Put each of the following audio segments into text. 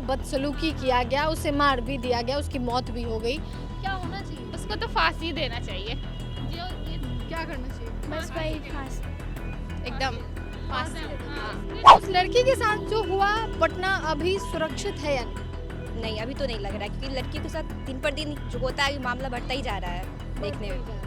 बदसलूकी किया गया, उसे मार भी दिया गया, उसकी मौत भी हो गई, क्या होना चाहिए? उसको तो फांसी देना चाहिए। जो ये क्या करना चाहिए? बस वही खास एकदम फांसी फांसी। दे देना हाँ। चाहिए। उस लड़की के साथ जो हुआ, पटना अभी सुरक्षित है या नहीं? नहीं, अभी तो नहीं लग रहा है, क्योंकि लड़की के साथ दिन पर दिन जो होता है मामला बढ़ता ही जा रहा है देखने में।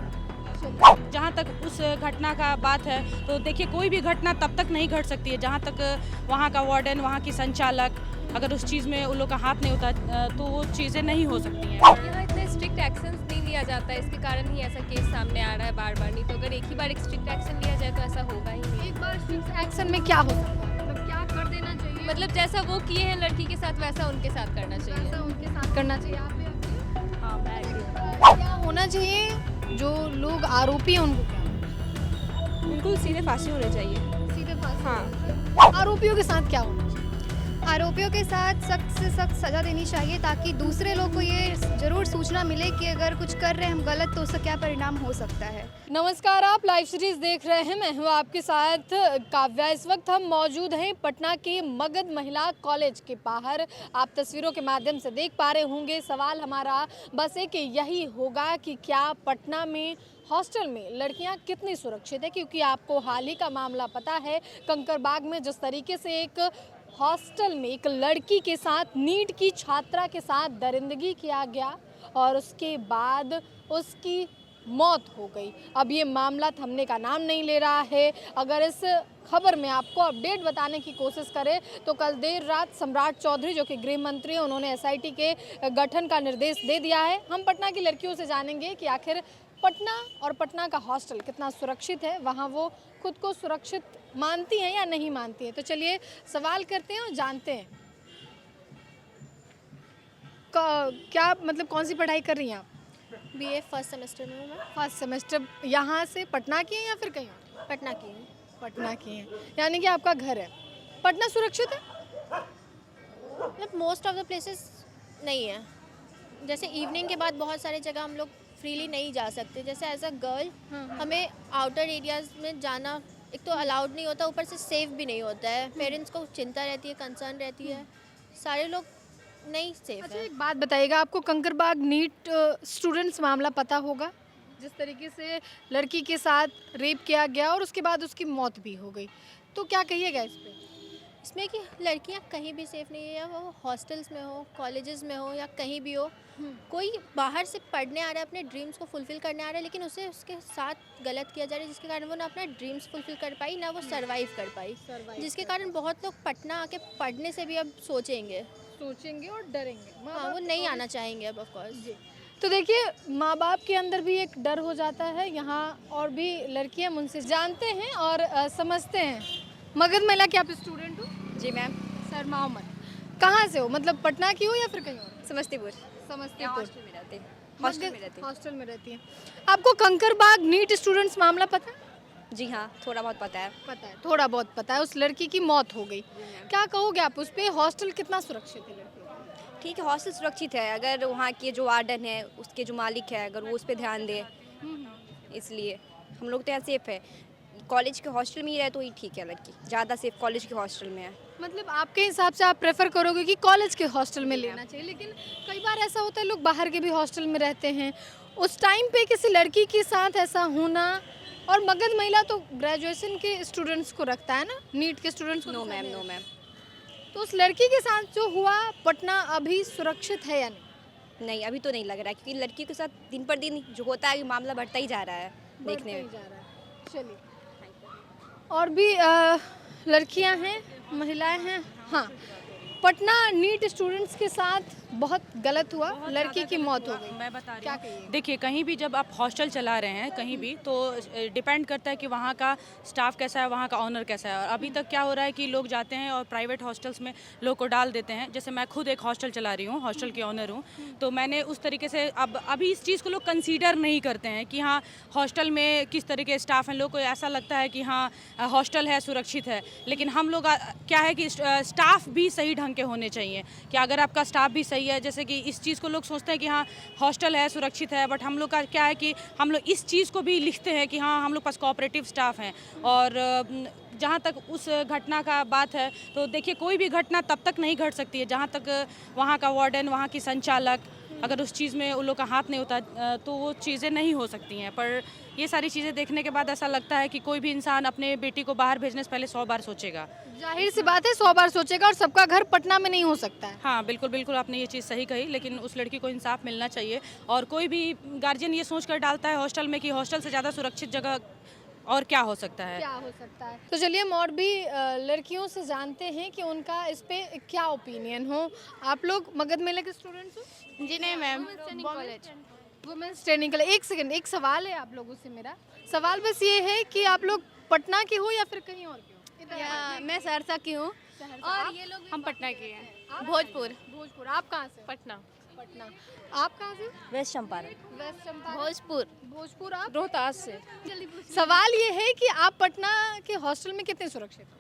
जहाँ तक उस घटना का बात है तो देखिए, कोई भी घटना तब तक नहीं घट सकती है जहाँ तक वहाँ का वार्डन, वहाँ की संचालक अगर उस चीज़ में उन लोग का हाथ नहीं होता तो वो चीज़ें नहीं हो सकती हैं। यहाँ इतने स्ट्रिक्ट एक्शंस नहीं लिया जाता है, इसके कारण ही ऐसा केस सामने आ रहा है बार बार। नहीं तो अगर एक ही बार एक स्ट्रिक्ट एक्शन लिया जाए तो ऐसा होगा ही नहीं। एक बार एक्शन में क्या हो सकता है, मतलब क्या कर देना चाहिए? मतलब जैसा वो किए हैं लड़की के साथ वैसा उनके साथ करना चाहिए। ऐसा उनके साथ करना चाहिए। आप भी agree? हाँ, मैं agree। क्या होना चाहिए? जो लोग आरोपी हैं उनको क्या? उनको सीधे फांसी होनी चाहिए। सीधे फांसी? हाँ। आरोपियों के साथ क्या होना चाहिए? आरोपियों के साथ सख्त से सख्त सजा देनी चाहिए, ताकि दूसरे लोग को ये जरूर सूचना मिले कि अगर कुछ कर रहे हैं हम गलत तो उसका क्या परिणाम हो सकता है। नमस्कार, आप लाइव सीरीज देख रहे हैं, मैं हूं आपके साथ काव्या। इस वक्त हम मौजूद हैं पटना के मगध महिला कॉलेज के बाहर। आप तस्वीरों के माध्यम से देख पा रहे होंगे। सवाल हमारा बस एक यही होगा कि क्या पटना में हॉस्टल में लड़कियां कितनी सुरक्षित है, क्योंकि आपको हाल ही का मामला पता है कंकरबाग में जिस तरीके से एक हॉस्टल में एक लड़की के साथ, नीट की छात्रा के साथ दरिंदगी किया गया और उसके बाद उसकी मौत हो गई। अब ये मामला थमने का नाम नहीं ले रहा है। अगर इस खबर में आपको अपडेट बताने की कोशिश करें तो कल देर रात सम्राट चौधरी जो कि गृह मंत्री हैं, उन्होंने एसआईटी के गठन का निर्देश दे दिया है। हम पटना की लड़कियों से जानेंगे कि आखिर पटना और पटना का हॉस्टल कितना सुरक्षित है, वहाँ वो खुद को सुरक्षित मानती हैं या नहीं मानती हैं। तो चलिए सवाल करते हैं और जानते हैं। क्या मतलब कौन सी पढ़ाई कर रही हैं आप? बीए फर्स्ट सेमेस्टर में हूँ मैं। First semester. यहाँ से पटना की हैं या फिर कहीं और? पटना की हूँ। पटना की हैं, यानी कि आपका घर है। पटना सुरक्षित है? मतलब मोस्ट ऑफ द प्लेसेस नहीं है। जैसे इवनिंग के बाद बहुत सारे जगह हम लोग फ्रीली नहीं जा सकते। जैसे एज अ गर्ल हमें आउटर एरियाज में जाना एक तो अलाउड नहीं होता, ऊपर से सेफ भी नहीं होता है। पेरेंट्स को चिंता रहती है, कंसर्न रहती है, सारे लोग नहीं सेफ अच्छा, है। एक बात बताइएगा, आपको कंकरबाग नीट स्टूडेंट्स मामला पता होगा, जिस तरीके से लड़की के साथ रेप किया गया और उसके बाद उसकी मौत भी हो गई, तो क्या कहिएगा इस पे? इसमें कि लड़कियां कहीं भी सेफ नहीं है, या वो हॉस्टल्स में हो, कॉलेजेस में हो या कहीं भी हो। कोई बाहर से पढ़ने आ रहा है, अपने ड्रीम्स को फुलफिल करने आ रहा है, लेकिन उसे उसके साथ गलत किया जा रहा है, जिसके कारण वो ना अपना ड्रीम्स फुलफिल कर पाई, ना वो सरवाइव कर पाई। जिसके कारण बहुत लोग पटना आके पढ़ने से भी अब सोचेंगे और डरेंगे। हाँ, वो नहीं आना चाहेंगे अब ऑफकोर्स। तो देखिए, माँ बाप के अंदर भी एक डर हो जाता है। यहाँ और भी लड़कियाँ मुझसे जानते हैं और समझते हैं। मगध महिला के आप स्टूडेंट हो? जी मैम। शर्माओ मत। कहाँ से हो, मतलब पटना की हो या फिर कहीं और? समस्तीपुर। समस्तीपुर। हॉस्टल में रहते हैं। हॉस्टल में रहते हैं। हॉस्टल में रहती हैं। आपको कंकरबाग नीट स्टूडेंट्स मामला पता है? जी हाँ, थोड़ा बहुत पता है। पता है, थोड़ा बहुत पता है। उस लड़की की मौत हो गई, क्या कहोगे आप उस पर? हॉस्टल कितना सुरक्षित है लड़कियों के लिए? ठीक है, हॉस्टल सुरक्षित है अगर वहाँ के जो वार्डन है, उसके जो मालिक है, अगर वो उस पर ध्यान दे, इसलिए हम लोग तो यहाँ सेफ है। कॉलेज के हॉस्टल में ही रहे तो ही ठीक है, लड़की ज़्यादा सेफ कॉलेज के हॉस्टल में है। मतलब आपके हिसाब से आप प्रेफर करोगे कि कॉलेज के हॉस्टल में लेना चाहिए, लेकिन कई बार ऐसा होता है लोग बाहर के भी हॉस्टल में रहते हैं, उस टाइम पे किसी लड़की के साथ ऐसा होना। और मगध महिला तो ग्रेजुएशन के स्टूडेंट्स को रखता है ना, नीट के स्टूडेंट्स को? No ma'am, no ma'am. तो उस लड़की के साथ जो हुआ, पटना अभी सुरक्षित है या नहीं? नहीं, अभी तो नहीं लग रहा है, क्योंकि लड़की के साथ दिन पर दिन जो होता है मामला बढ़ता ही जा रहा है देखने में। चलिए, और भी लड़कियां हैं, महिलाएं हैं। हाँ, पटना नीट स्टूडेंट्स के साथ बहुत गलत हुआ, लड़की की मौत हो गई। मैं बता रही क्या हूँ, कहिए? देखिए, कहीं भी जब आप हॉस्टल चला रहे हैं कहीं भी, तो डिपेंड करता है कि वहाँ का स्टाफ कैसा है, वहाँ का ऑनर कैसा है। और अभी तक क्या हो रहा है कि लोग जाते हैं और प्राइवेट हॉस्टल्स में लोग को डाल देते हैं। जैसे मैं खुद एक हॉस्टल चला रही हूँ, हॉस्टल की ऑनर हूँ, तो मैंने उस तरीके से अभी इस चीज़ को लोग कंसीडर नहीं करते हैं कि हाँ हॉस्टल में किस तरीके के स्टाफ हैं। लोग को ऐसा लगता है कि हाँ हॉस्टल है, सुरक्षित है, लेकिन हम लोग क्या है कि स्टाफ भी सही ढंग के होने चाहिए। कि अगर आपका स्टाफ भी सही सही है। जैसे कि इस चीज़ को लोग सोचते हैं कि हाँ हॉस्टल है सुरक्षित है, बट हम लोग का क्या है कि हम लोग इस चीज़ को भी लिखते हैं कि हाँ हम लोग पास कोऑपरेटिव स्टाफ हैं। और जहाँ तक उस घटना का बात है तो देखिए कोई भी घटना तब तक नहीं घट सकती है जहाँ तक वहाँ का वार्डन, वहाँ की संचालक अगर उस चीज़ में उन लोग का हाथ नहीं होता तो वो चीज़ें नहीं हो सकती हैं। पर ये सारी चीज़ें देखने के बाद ऐसा लगता है कि कोई भी इंसान अपने बेटी को बाहर भेजने से पहले 100 बार सोचेगा। जाहिर सी बात है 100 बार सोचेगा, और सबका घर पटना में नहीं हो सकता है। हाँ बिल्कुल बिल्कुल, आपने ये चीज़ सही कही, लेकिन उस लड़की को इंसाफ मिलना चाहिए। और कोई भी गार्जियन ये सोच कर डालता है हॉस्टल में कि हॉस्टल से ज़्यादा सुरक्षित जगह और क्या हो सकता है। क्या हो सकता है। तो चलिए हम और भी लड़कियों से जानते हैं कि उनका इस पे क्या ओपिनियन हो। आप लोग मगध मेले के स्टूडेंट्स हो? जी नहीं ma'am, college women's training college. एक सेकंड, एक सवाल है आप लोगों से मेरा। सवाल बस ये है कि आप लोग पटना के हो या फिर कहीं और के हो? या मैं सहरसा की हूँ। और ये लोग हम पटना के हैं। आप? भोजपुर। भोजपुर। आप कहाँ से? पटना। पटना। आप कहाँ से? वेस्ट चंपारण। वेस्ट चंपारण। भोजपुर। भोजपुर। आप? रोहतास से। सवाल ये है कि आप पटना के हॉस्टल में कितने सुरक्षित हो?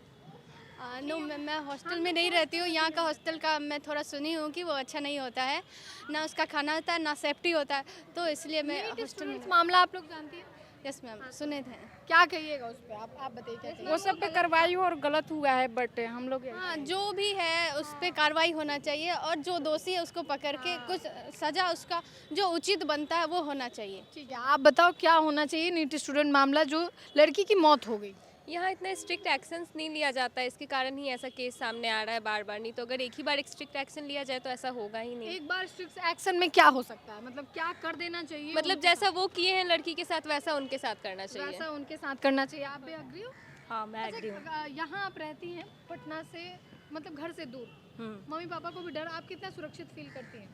नो मैं हॉस्टल में नहीं रहती हूँ। यहाँ का हॉस्टल का मैं थोड़ा सुनी हूँ कि वो अच्छा नहीं होता है, ना उसका खाना होता है ना सेफ्टी होता है, तो इसलिए मैं हॉस्टल में। इस मामला आप लोग जानती हैं? यस मैम, सुने थे। क्या कहिएगा उस पर? आप बताइए क्या कहिएगा? वो सब पे कार्रवाई और गलत हुआ है, बट हम लोग हाँ, जो भी है उस पर कार्रवाई होना चाहिए और जो दोषी है उसको पकड़ के कुछ सज़ा उसका जो उचित बनता है वो होना चाहिए। ठीक है, आप बताओ क्या होना चाहिए नीट स्टूडेंट मामला जो लड़की की मौत हो गई? यहाँ इतना स्ट्रिक्ट एक्शंस नहीं लिया जाता है, इसके कारण ही ऐसा केस सामने आ रहा है बार बार। नहीं तो अगर एक ही बार स्ट्रिक्ट एक्शन लिया जाए तो ऐसा होगा ही नहीं। एक बार स्ट्रिक्ट एक्शन में क्या हो सकता है, मतलब क्या कर देना चाहिए? मतलब जैसा वो किए हैं लड़की के साथ वैसा उनके साथ करना चाहिए। वैसा उनके साथ करना चाहिए। आप भी एग्री हो? हाँ मैं एग्री हूँ। यहाँ आप रहती हैं पटना से, मतलब घर से दूर, मम्मी पापा को भी डर, आप कितना सुरक्षित फील करती हैं?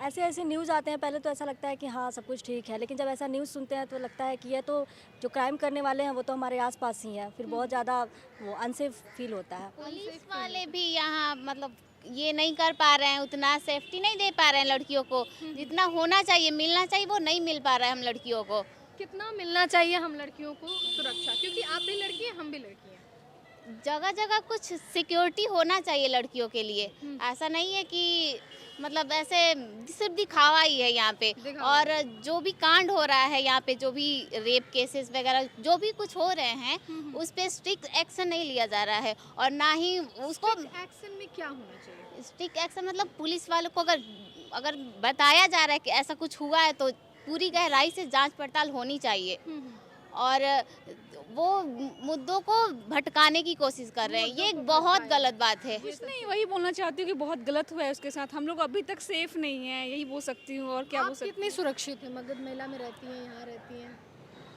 ऐसे ऐसे न्यूज़ आते हैं, पहले तो ऐसा लगता है कि हाँ सब कुछ ठीक है, लेकिन जब ऐसा न्यूज़ सुनते हैं तो लगता है कि ये तो जो क्राइम करने वाले हैं वो तो हमारे आसपास ही हैं, फिर बहुत ज़्यादा वो अनसेफ फील होता है। पुलिस वाले भी यहाँ मतलब ये नहीं कर पा रहे हैं, उतना सेफ्टी नहीं दे पा रहे हैं लड़कियों को, जितना होना चाहिए मिलना चाहिए वो नहीं मिल पा रहा है हम लड़कियों को। कितना मिलना चाहिए हम लड़कियों को सुरक्षा, क्योंकि आप भी लड़की हैं हम भी लड़की हैं। जगह जगह कुछ सिक्योरिटी होना चाहिए लड़कियों के लिए। ऐसा नहीं है कि मतलब ऐसे सिर्फ दिखावा ही है यहाँ पे। और जो भी कांड हो रहा है यहाँ पे, जो भी रेप केसेस वगैरह जो भी कुछ हो रहे हैं उस पे स्ट्रिक्ट एक्शन नहीं लिया जा रहा है, और ना ही उसको एक्शन में क्या होना चाहिए? स्ट्रिक्ट एक्शन मतलब पुलिस वालों को अगर बताया जा रहा है कि ऐसा कुछ हुआ है तो पूरी गहराई से जांच पड़ताल होनी चाहिए। और वो मुद्दों को भटकाने की कोशिश कर रहे हैं, ये एक बहुत गलत बात है। कुछ नहीं, वही बोलना चाहती हूँ कि बहुत गलत हुआ है उसके साथ। हम लोग अभी तक सेफ नहीं है, यही बोल सकती हूँ। और क्या बोल आप सकती कितनी सुरक्षित है? मगध मेला में रहती हैं, यहाँ रहती हैं?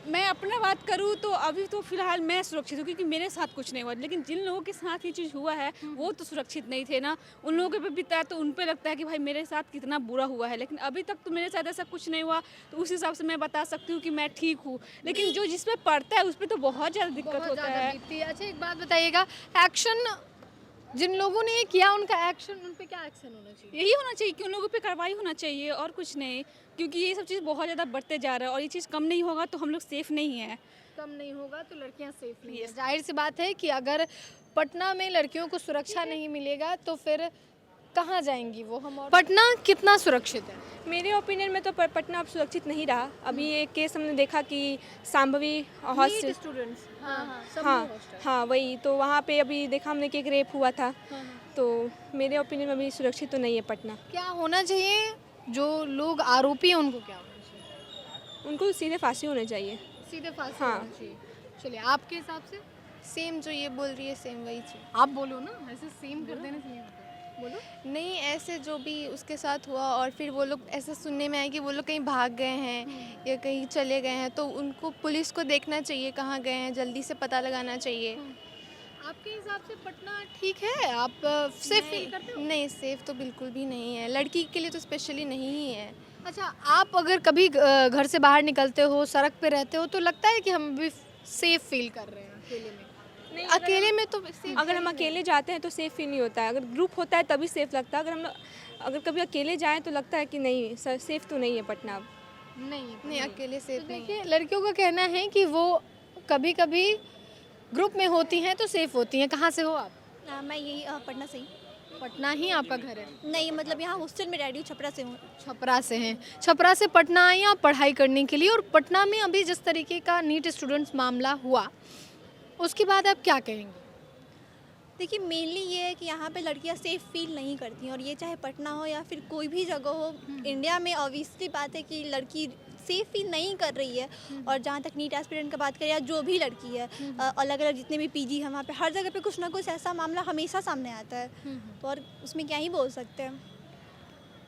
मैं अपना बात करूँ तो अभी तो फिलहाल मैं सुरक्षित हूँ क्योंकि मेरे साथ कुछ नहीं हुआ, लेकिन जिन लोगों के साथ ये चीज़ हुआ है वो तो सुरक्षित नहीं थे ना। उन लोगों पे बीता है तो उन पे लगता है कि भाई मेरे साथ कितना बुरा हुआ है, लेकिन अभी तक तो मेरे साथ ऐसा कुछ नहीं हुआ, तो उस हिसाब से मैं बता सकती हूँ कि मैं ठीक हूँ। लेकिन जो जिस पे पड़ता है उस पर तो बहुत ज़्यादा दिक्कत बहुत होता ज़्यादा है। बीतती है। अच्छा एक बात बताइएगा, एक्शन जिन लोगों ने ये किया उनका एक्शन, उन पे क्या एक्शन होना चाहिए? यही होना चाहिए कि उन लोगों पे कार्रवाई होना चाहिए और कुछ नहीं, क्योंकि ये सब चीज़ बहुत ज़्यादा बढ़ते जा रहा है और ये चीज़ कम नहीं होगा तो हम लोग सेफ़ नहीं हैं। कम नहीं होगा तो लड़कियां सेफ नहीं है। जाहिर सी बात है कि अगर पटना में लड़कियों को सुरक्षा नहीं मिलेगा तो फिर कहाँ जाएंगी वो? हम और पटना कितना सुरक्षित है? मेरे ओपिनियन में तो पटना अब सुरक्षित नहीं रहा। अभी एक केस हमने देखा कि सांभवी हॉस्टल, स्टूडेंट्स, हाँ वही, तो वहाँ पे अभी देखा हमने कि एक रेप हुआ था। तो मेरे ओपिनियन में अभी सुरक्षित तो नहीं है पटना। क्या होना चाहिए? जो लोग आरोपी हैं उनको क्या होना चाहिए? उनको सीधे फांसी होनी चाहिए। सीधे फांसी हाँ। होना चाहिए। चलिए आपके हिसाब से? सेम जो ये बोल रही है सेम वही चीज़। आप बोलो ना, ऐसे सेम कर देने से नहीं होता। बोलो। नहीं, ऐसे जो भी उसके साथ हुआ और फिर वो लोग ऐसा सुनने में आया कि वो लोग कहीं भाग गए हैं या कहीं चले गए हैं, तो उनको पुलिस को देखना चाहिए कहाँ गए हैं, जल्दी से पता लगाना चाहिए। आपके हिसाब से पटना ठीक है? आप सेफ फील करते हो? नहीं, सेफ तो बिल्कुल भी नहीं है, लड़की के लिए तो स्पेशली नहीं ही है। अच्छा, आप अगर कभी घर से बाहर निकलते हो, सड़क पे रहते हो, तो लगता है कि हम भी सेफ फील कर रहे हैं अकेले में? नहीं, अकेले में तो अगर हम अकेले जाते हैं तो सेफ फील नहीं होता है, अगर ग्रुप होता है तभी सेफ लगता है। अगर कभी अकेले जाएँ तो लगता है कि नहीं सेफ तो नहीं है पटना अब। नहीं अकेले सेफ नहीं है। देखिए लड़कियों का कहना है कि वो कभी कभी ग्रुप में होती हैं तो सेफ होती हैं। कहाँ से हो आप? मैं यही पटना से ही। पटना ही आपका घर है? नहीं, मतलब यहाँ हॉस्टल में रह रही हूँ, छपरा से हूँ। छपरा से हैं, छपरा से पटना आई आप पढ़ाई करने के लिए, और पटना में अभी जिस तरीके का नीट स्टूडेंट्स मामला हुआ उसके बाद आप क्या कहेंगे? देखिए, मेनली ये है कि यहाँ पे लड़कियाँ सेफ़ फील नहीं करती हैं, और ये चाहे पटना हो या फिर कोई भी जगह हो, इंडिया में ऑब्वियसली बात है कि लड़की सेफ़ फील नहीं कर रही है। और जहाँ तक नीट एस्पिरेंट का बात करें या जो भी लड़की है, अलग अलग जितने भी पीजी हैं वहाँ पे हर जगह पे कुछ ना कुछ ऐसा मामला हमेशा सामने आता है। तो और उसमें क्या ही बोल सकते हैं।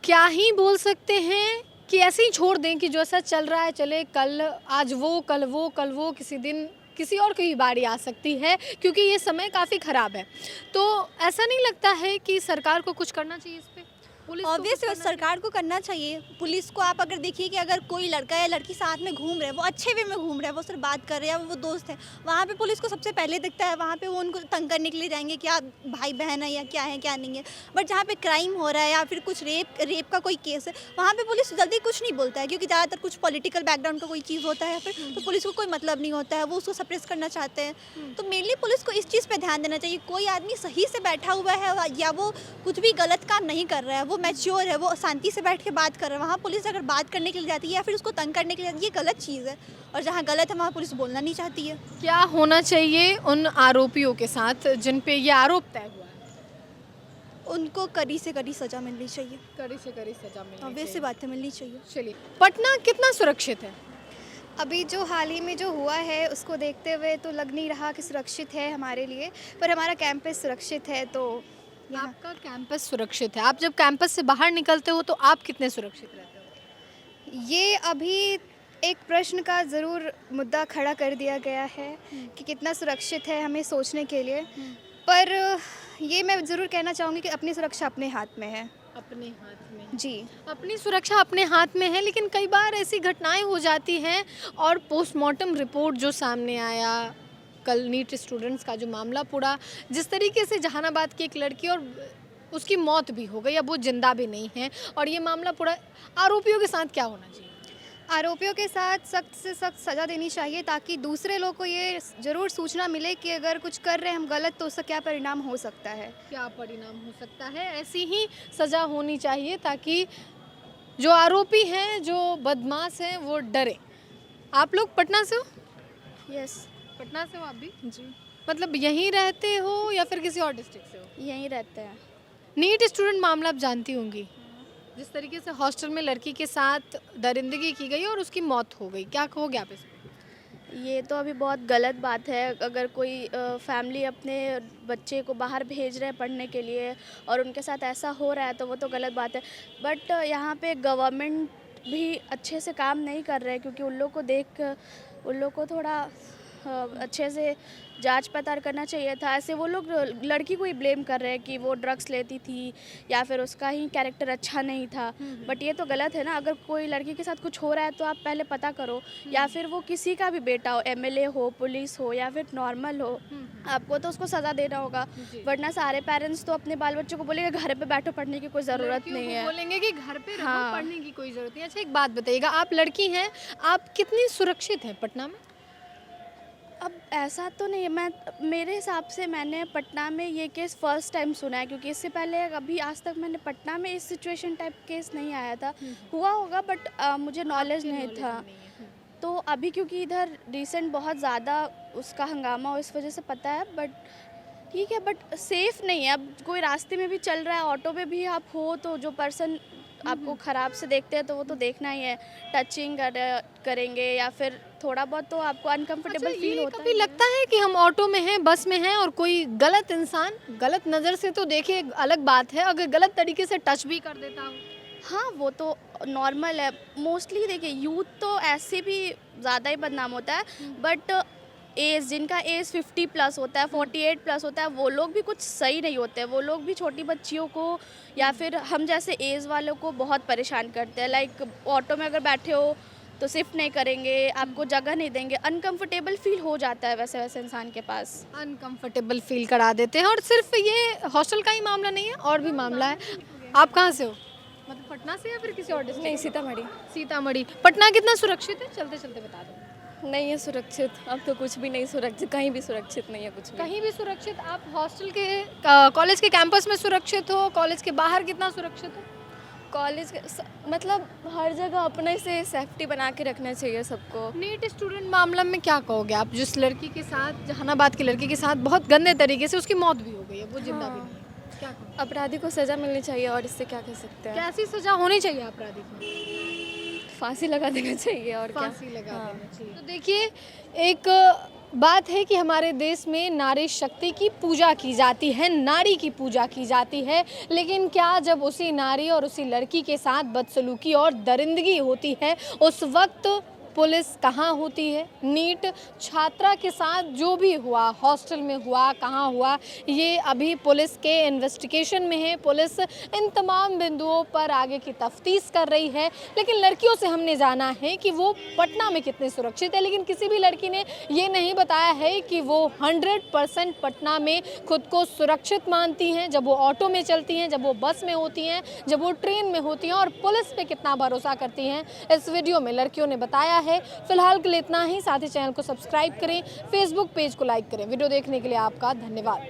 क्या ही बोल सकते हैं कि ऐसे ही छोड़ दें कि जो ऐसा चल रहा है चले, कल आज वो कल वो कल वो, किसी दिन किसी और की बारी आ सकती है, क्योंकि ये समय काफ़ी ख़राब है। तो ऐसा नहीं लगता है कि सरकार को कुछ करना चाहिए इस पे? पुलिस को कुछ ऑब्वियसली करना सरकार को करना चाहिए। पुलिस को आप अगर देखिए कि अगर कोई लड़का या लड़की साथ में घूम रहे हैं, वो अच्छे वे में घूम रहे हैं, वो सिर्फ बात कर रहे हैं, वो दोस्त हैं, वहाँ पे पुलिस को सबसे पहले दिखता है, वहाँ पे वो उनको तंग करने के लिए जाएंगे कि आप भाई बहन है या क्या है क्या नहीं है। बट जहाँ पे क्राइम हो रहा है या फिर कुछ रेप का कोई केस है, वहाँ पे पुलिस जल्दी कुछ नहीं बोलता है, क्योंकि ज़्यादातर कुछ पॉलिटिकल बैकग्राउंड का कोई चीज़ होता है फिर, तो पुलिस को कोई मतलब नहीं होता है, वो उसको सप्रेस करना चाहते हैं। तो मेनली पुलिस को इस चीज़ पर ध्यान देना चाहिए। कोई आदमी सही से बैठा हुआ है या वो कुछ भी गलत काम नहीं कर रहा है, वो मैच्योर है, वो शांति से बैठ के बात कर रहे हैं, वहाँ पुलिस अगर बात करने के लिए जाती है या फिर उसको तंग करने के लिए जाती है, ये गलत चीज़ है। और जहाँ गलत है वहाँ पुलिस बोलना नहीं चाहती है। क्या होना चाहिए उन आरोपियों के साथ जिन पे ये आरोप तय हुआ है? उनको कड़ी से कड़ी सज़ा मिलनी चाहिए। कड़ी से कड़ी सजा मिलनी ऑब्वियस सी चाहिए। बात है, मिलनी चाहिए। चलिए, पटना कितना सुरक्षित है? अभी जो हाल ही में जो हुआ है उसको देखते हुए तो लग नहीं रहा कि सुरक्षित है हमारे लिए, पर हमारा कैंपस सुरक्षित है। तो आपका कैंपस सुरक्षित है? आप जब कैंपस से बाहर निकलते हो तो आप कितने सुरक्षित रहते हो? ये अभी एक प्रश्न का ज़रूर मुद्दा खड़ा कर दिया गया है कि कितना सुरक्षित है हमें सोचने के लिए, पर ये मैं ज़रूर कहना चाहूँगी कि अपनी सुरक्षा अपने हाथ में है। अपने हाथ में जी, अपनी सुरक्षा अपने हाथ में है, लेकिन कई बार ऐसी घटनाएं हो जाती हैं और पोस्टमार्टम रिपोर्ट जो सामने आया कल नीट स्टूडेंट्स का जो मामला पूरा, जिस तरीके से जहानाबाद की एक लड़की और उसकी मौत भी हो गई, अब वो जिंदा भी नहीं है, और ये मामला पूरा, आरोपियों के साथ क्या होना चाहिए? आरोपियों के साथ सख्त से सख्त सज़ा देनी चाहिए ताकि दूसरे लोग को ये ज़रूर सूचना मिले कि अगर कुछ कर रहे हैं हम गलत तो उसका क्या परिणाम हो सकता है। क्या परिणाम हो सकता है? ऐसी ही सज़ा होनी चाहिए ताकि जो आरोपी हैं, जो बदमाश हैं, वो डरे। आप लोग पटना से हो? यस, पटना से हो आप भी? जी, मतलब यहीं रहते हो या फिर किसी और डिस्ट्रिक्ट से हो? यहीं रहते हैं। नीट स्टूडेंट मामला आप जानती होंगी, जिस तरीके से हॉस्टल में लड़की के साथ दरिंदगी की गई और उसकी मौत हो गई, क्या कहोगे आप इसमें? ये तो अभी बहुत गलत बात है। अगर कोई फैमिली अपने बच्चे को बाहर भेज रहे हैं पढ़ने के लिए और उनके साथ ऐसा हो रहा है तो वो तो गलत बात है। बट यहाँ पे गवर्नमेंट भी अच्छे से काम नहीं कर रहे हैं, क्योंकि उन लोग को देख उन लोग को थोड़ा अच्छे से जांच पड़ताल करना चाहिए था। ऐसे वो लोग लड़की को ही ब्लेम कर रहे हैं कि वो ड्रग्स लेती थी या फिर उसका ही कैरेक्टर अच्छा नहीं था। बट ये तो गलत है ना। अगर कोई लड़की के साथ कुछ हो रहा है तो आप पहले पता करो, या फिर वो किसी का भी बेटा हो, एमएलए हो, पुलिस हो या फिर नॉर्मल हो, आपको तो उसको सज़ा देना होगा। वरना सारे पेरेंट्स तो अपने बाल बच्चों को बोलेंगे घर पे बैठो, पढ़ने की कोई ज़रूरत नहीं है। बोलेंगे कि घर पे रहो, हाँ। पढ़ने की कोई ज़रूरत नहीं। अच्छा, एक बात बताइएगा, आप लड़की हैं, आप कितनी सुरक्षित हैं पटना में? अब ऐसा तो नहीं है, मेरे हिसाब से मैंने पटना में ये केस फर्स्ट टाइम सुना है, क्योंकि इससे पहले अभी आज तक मैंने पटना में इस सिचुएशन टाइप केस नहीं आया था। हुआ होगा बट मुझे नॉलेज नहीं था। तो अभी क्योंकि इधर रिसेंट बहुत ज़्यादा उसका हंगामा हो, इस वजह से पता है। बट ठीक है, बट सेफ़ नहीं है। अब कोई रास्ते में भी चल रहा है, ऑटो में भी आप हो तो जो पर्सन आपको ख़राब से देखते हैं तो वो तो देखना ही है, टचिंग करेंगे या फिर थोड़ा बहुत तो आपको अनकंफर्टेबल फील होता है। कभी लगता है कि हम ऑटो में हैं, बस में हैं और कोई गलत इंसान गलत नज़र से तो देखे, अलग बात है, अगर गलत तरीके से टच भी कर देता हो? हाँ, वो तो नॉर्मल है। मोस्टली देखिए यूथ तो ऐसे भी ज़्यादा ही बदनाम होता है, बट एज जिनका एज 50 प्लस होता है, 48 प्लस होता है, वो लोग भी कुछ सही नहीं होते हैं। वो लोग भी छोटी बच्चियों को या फिर हम जैसे एज वालों को बहुत परेशान करते हैं। लाइक ऑटो में अगर बैठे हो तो शिफ्ट नहीं करेंगे, आपको जगह नहीं देंगे, अनकंफर्टेबल फील हो जाता है वैसे वैसे इंसान के पास। अनकंफर्टेबल फील करा देते हैं। और सिर्फ ये हॉस्टल का ही मामला नहीं है, और भी मामला है। आप कहाँ से हो? मतलब पटना से या फिर किसी और डिस्ट्रिक्ट? नहीं, सीतामढ़ी। सीतामढ़ी। पटना कितना सुरक्षित है, चलते चलते बता दो। नहीं है सुरक्षित, अब तो कुछ भी नहीं सुरक्षित, कहीं भी सुरक्षित नहीं है कुछ भी। कहीं भी सुरक्षित? आप हॉस्टल के कॉलेज के कैंपस में सुरक्षित हो? कॉलेज के बाहर कितना सुरक्षित हो? कॉलेज मतलब हर जगह अपने से सेफ्टी बना के रखना चाहिए सबको। नीट स्टूडेंट मामला में क्या कहोगे आप? जिस लड़की के साथ, जहानाबाद की लड़की के साथ बहुत गंदे तरीके से उसकी मौत भी हो गई है, वो जिंदा भी नहीं है, क्या कहोगे? अपराधी को सज़ा मिलनी चाहिए और इससे क्या कह सकते हैं। कैसी सजा होनी चाहिए अपराधी को? फांसी लगा देना चाहिए और क्या। फांसी लगा देना चाहिए। तो देखिए, एक बात है कि हमारे देश में नारी शक्ति की पूजा की जाती है, नारी की पूजा की जाती है, लेकिन क्या जब उसी नारी और उसी लड़की के साथ बदसलूकी और दरिंदगी होती है, उस वक्त पुलिस कहाँ होती है? नीट छात्रा के साथ जो भी हुआ, हॉस्टल में हुआ, कहाँ हुआ, ये अभी पुलिस के इन्वेस्टिगेशन में है। पुलिस इन तमाम बिंदुओं पर आगे की तफ्तीश कर रही है। लेकिन लड़कियों से हमने जाना है कि वो पटना में कितनी सुरक्षित है, लेकिन किसी भी लड़की ने ये नहीं बताया है कि वो 100% पटना में खुद को सुरक्षित मानती हैं, जब वो ऑटो में चलती हैं, जब वो बस में होती हैं, जब वो ट्रेन में होती हैं, और पुलिस पे कितना भरोसा करती हैं। इस वीडियो में लड़कियों ने बताया है। फिलहाल के लिए इतना ही। साथ ही चैनल को सब्सक्राइब करें, फेसबुक पेज को लाइक करें। वीडियो देखने के लिए आपका धन्यवाद।